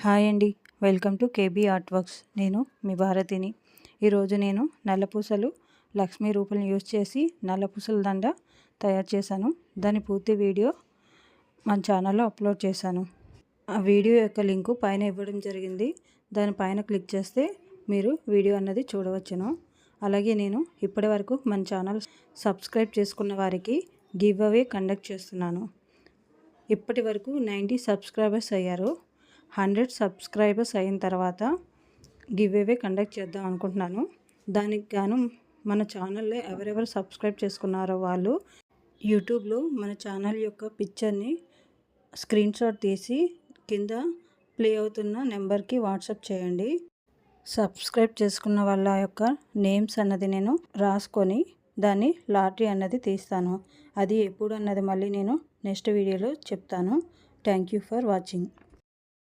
Hi అండి. Welcome to KB art works. నేను మీ భారతిని. ఈరోజు నేను నల్లపూసలు లక్ష్మీ రూపులను యూజ్ చేసి నల్లపూసల దండ తయారు చేశాను. దాని పూర్తి వీడియో మన ఛానల్లో అప్లోడ్ చేశాను. ఆ వీడియో యొక్క లింకు పైన ఇవ్వడం జరిగింది. దానిపైన క్లిక్ చేస్తే మీరు వీడియో అన్నది చూడవచ్చును. అలాగే నేను ఇప్పటి వరకు మన ఛానల్ సబ్స్క్రైబ్ చేసుకున్న వారికి గివ్ అవే కండక్ట్ చేస్తున్నాను. ఇప్పటి వరకు 90 సబ్స్క్రైబర్స్ అయ్యారు. 100 సబ్స్క్రైబర్స్ అయిన తర్వాత గివ్ అవే కండక్ట్ చేద్దాం అనుకుంటున్నాను. దానికి గాను మన ఛానల్లో ఎవరెవరు సబ్స్క్రైబ్ చేసుకున్నారో వాళ్ళు యూట్యూబ్లో మన ఛానల్ యొక్క పిక్చర్ని స్క్రీన్ షాట్ తీసి కింద ప్లే అవుతున్న నెంబర్కి వాట్సాప్ చేయండి. సబ్స్క్రైబ్ చేసుకున్న వాళ్ళ యొక్క నేమ్స్ అన్నది నేను రాసుకొని దాన్ని లాటరీ అన్నది తీస్తాను. అది ఎప్పుడు అన్నది మళ్ళీ నేను నెక్స్ట్ వీడియోలో చెప్తాను. Thank you for watching.